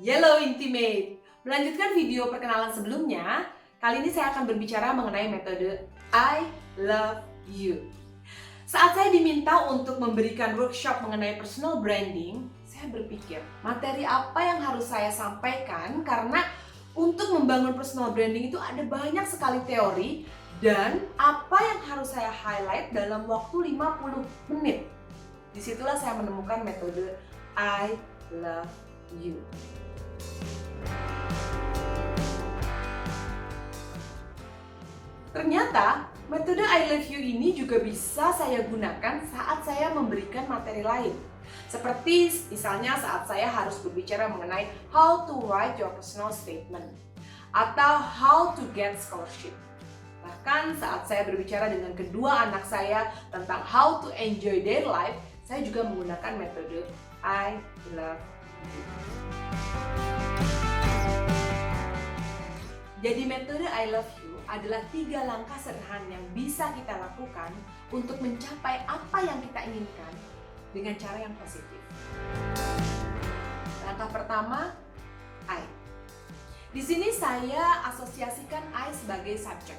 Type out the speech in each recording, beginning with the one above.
Hello Intimate! Melanjutkan video perkenalan sebelumnya, kali ini saya akan berbicara mengenai metode I love you. Saat saya diminta untuk memberikan workshop mengenai personal branding, saya berpikir materi apa yang harus saya sampaikan karena untuk membangun personal branding itu ada banyak sekali teori dan apa yang harus saya highlight dalam waktu 50 menit. Disitulah saya menemukan metode I love you. Ternyata metode I love you ini juga bisa saya gunakan saat saya memberikan materi lain. Seperti misalnya saat saya harus berbicara mengenai how to write your personal statement atau how to get scholarship. Bahkan saat saya berbicara dengan kedua anak saya tentang how to enjoy their life, saya juga menggunakan metode I love you. Jadi metode I love you adalah 3 langkah sederhana yang bisa kita lakukan untuk mencapai apa yang kita inginkan dengan cara yang positif. Langkah pertama, I. Di sini saya asosiasikan I sebagai subjek,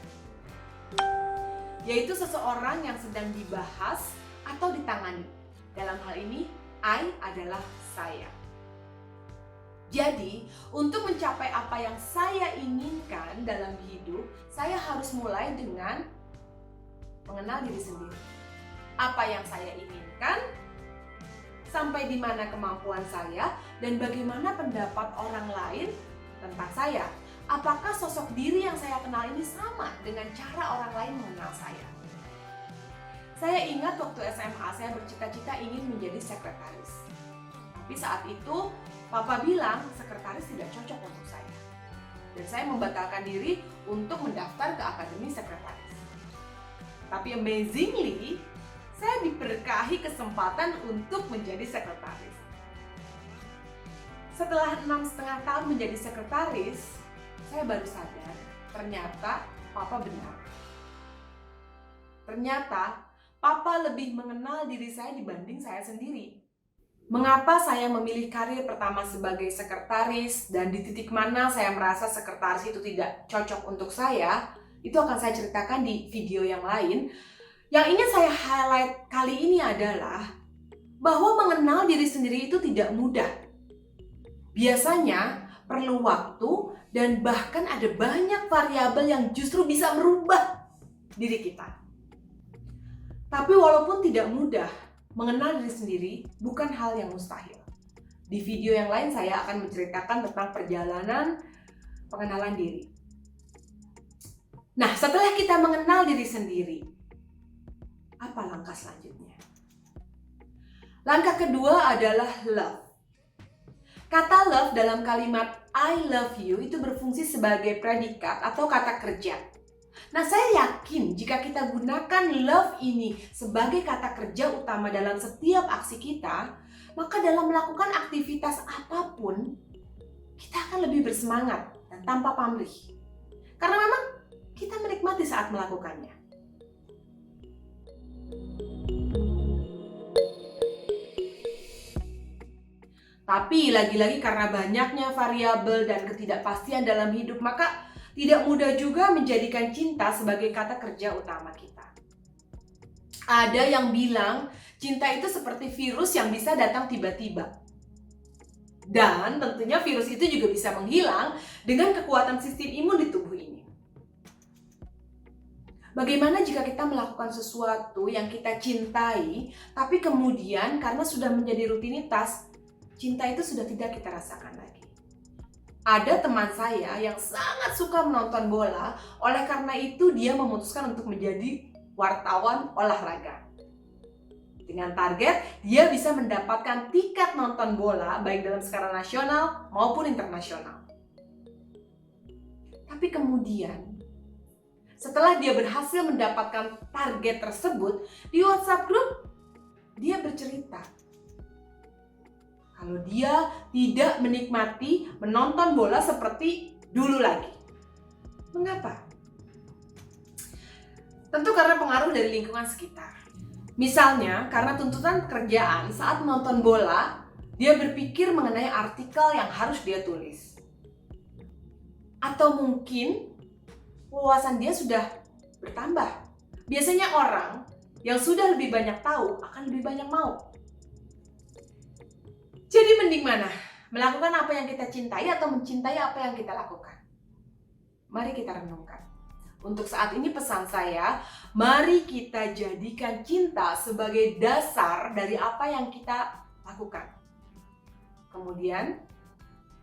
yaitu seseorang yang sedang dibahas atau ditangani. Dalam hal ini, I adalah saya. Jadi, untuk mencapai apa yang saya inginkan dalam hidup, saya harus mulai dengan mengenal diri sendiri. Apa yang saya inginkan, sampai di mana kemampuan saya, dan bagaimana pendapat orang lain tentang saya. Apakah sosok diri yang saya kenal ini sama dengan cara orang lain mengenal saya? Saya ingat waktu SMA, saya bercita-cita ingin menjadi sekretaris. Tapi saat itu, Papa bilang sekretaris tidak cocok untuk saya. Dan saya membatalkan diri untuk mendaftar ke Akademi Sekretaris. Tapi amazingly, saya diberkahi kesempatan untuk menjadi sekretaris. Setelah 6,5 tahun menjadi sekretaris, saya baru sadar ternyata Papa benar. Ternyata Papa lebih mengenal diri saya dibanding saya sendiri. Mengapa saya memilih karir pertama sebagai sekretaris dan di titik mana saya merasa sekretaris itu tidak cocok untuk saya, itu akan saya ceritakan di video yang lain. Yang ingin saya highlight kali ini adalah bahwa mengenal diri sendiri itu tidak mudah. Biasanya perlu waktu dan bahkan ada banyak variabel yang justru bisa merubah diri kita. Tapi walaupun tidak mudah, mengenal diri sendiri bukan hal yang mustahil. Di video yang lain saya akan menceritakan tentang perjalanan pengenalan diri. Nah, setelah kita mengenal diri sendiri, apa langkah selanjutnya? Langkah kedua adalah love. Kata love dalam kalimat I love you itu berfungsi sebagai predikat atau kata kerja. Nah, saya yakin jika kita gunakan love ini sebagai kata kerja utama dalam setiap aksi kita, maka dalam melakukan aktivitas apapun, kita akan lebih bersemangat dan tanpa pamrih. Karena memang kita menikmati saat melakukannya. Tapi lagi-lagi karena banyaknya variabel dan ketidakpastian dalam hidup, maka tidak mudah juga menjadikan cinta sebagai kata kerja utama kita. Ada yang bilang cinta itu seperti virus yang bisa datang tiba-tiba. Dan tentunya virus itu juga bisa menghilang dengan kekuatan sistem imun di tubuh ini. Bagaimana jika kita melakukan sesuatu yang kita cintai, tapi kemudian karena sudah menjadi rutinitas, cinta itu sudah tidak kita rasakan lagi? Ada teman saya yang sangat suka menonton bola, oleh karena itu dia memutuskan untuk menjadi wartawan olahraga. Dengan target, dia bisa mendapatkan tiket nonton bola baik dalam skala nasional maupun internasional. Tapi kemudian, setelah dia berhasil mendapatkan target tersebut, di WhatsApp group, dia bercerita kalau dia tidak menikmati menonton bola seperti dulu lagi. Mengapa? Tentu karena pengaruh dari lingkungan sekitar. Misalnya, karena tuntutan kerjaan saat menonton bola Dia berpikir mengenai artikel yang harus dia tulis. Atau mungkin wawasan dia sudah bertambah. Biasanya orang yang sudah lebih banyak tahu akan lebih banyak mau. Jadi mending mana? Melakukan apa yang kita cintai atau mencintai apa yang kita lakukan? Mari kita renungkan. Untuk saat ini pesan saya, mari kita jadikan cinta sebagai dasar dari apa yang kita lakukan. Kemudian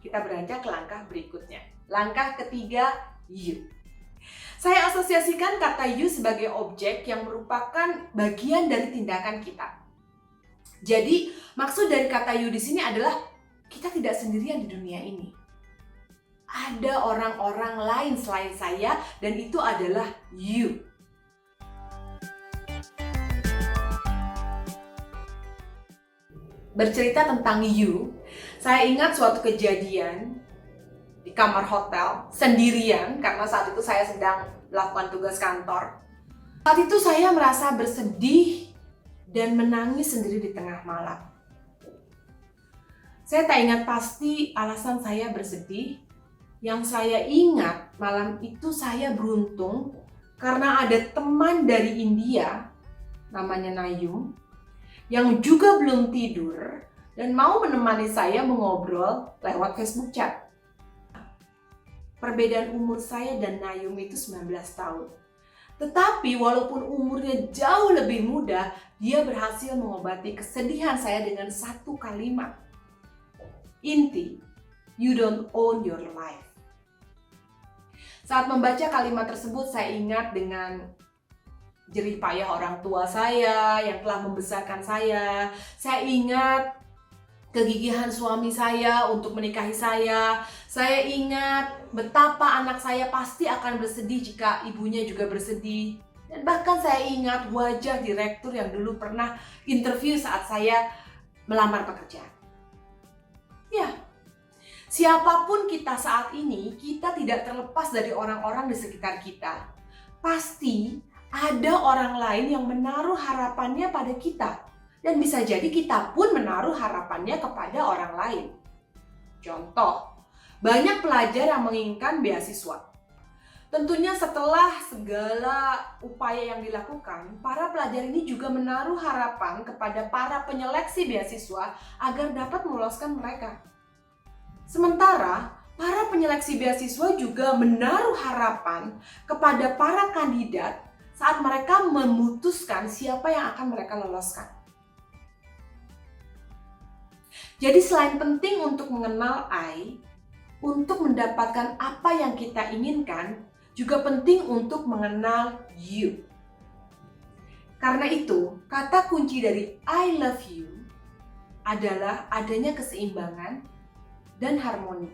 kita beranjak ke langkah berikutnya. Langkah ketiga, you. Saya asosiasikan kata you sebagai objek yang merupakan bagian dari tindakan kita. Jadi, maksud dari kata you di sini adalah kita tidak sendirian di dunia ini. Ada orang-orang lain selain saya dan itu adalah you. Bercerita tentang you, saya ingat suatu kejadian di kamar hotel sendirian karena saat itu saya sedang melakukan tugas kantor. Saat itu saya merasa bersedih dan menangis sendiri di tengah malam. Saya tak ingat pasti alasan saya bersedih. Yang saya ingat malam itu saya beruntung karena ada teman dari India namanya Nayum yang juga belum tidur dan mau menemani saya mengobrol lewat Facebook chat. Perbedaan umur saya dan Nayum itu 19 tahun. Tetapi walaupun umurnya jauh lebih muda, dia berhasil mengobati kesedihan saya dengan satu kalimat. Inti, you don't own your life. Saat membaca kalimat tersebut, saya ingat dengan jerih payah orang tua saya yang telah membesarkan saya. Saya ingat kegigihan suami saya untuk menikahi saya. Saya ingat betapa anak saya pasti akan bersedih jika ibunya juga bersedih. Dan bahkan saya ingat wajah direktur yang dulu pernah interview saat saya melamar pekerjaan. Ya, siapapun kita saat ini, kita tidak terlepas dari orang-orang di sekitar kita. Pasti ada orang lain yang menaruh harapannya pada kita. Dan bisa jadi kita pun menaruh harapannya kepada orang lain. Contoh, banyak pelajar yang menginginkan beasiswa. Tentunya setelah segala upaya yang dilakukan, para pelajar ini juga menaruh harapan kepada para penyeleksi beasiswa agar dapat meloloskan mereka. Sementara, para penyeleksi beasiswa juga menaruh harapan kepada para kandidat saat mereka memutuskan siapa yang akan mereka loloskan. Jadi selain penting untuk mengenal I, untuk mendapatkan apa yang kita inginkan, juga penting untuk mengenal you. Karena itu, kata kunci dari I love you adalah adanya keseimbangan dan harmoni.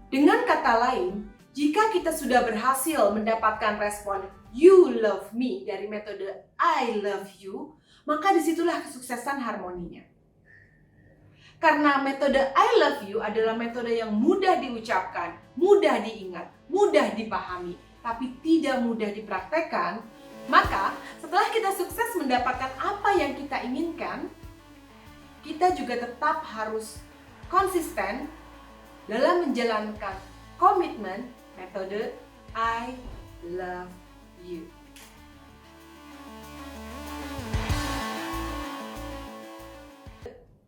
Dengan kata lain, jika kita sudah berhasil mendapatkan respon you love me dari metode I love you, maka disitulah kesuksesan harmoninya. Karena metode I love you adalah metode yang mudah diucapkan, mudah diingat, mudah dipahami, tapi tidak mudah dipraktekkan, maka setelah kita sukses mendapatkan apa yang kita inginkan, kita juga tetap harus konsisten dalam menjalankan komitmen metode I love you.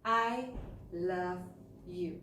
I love you.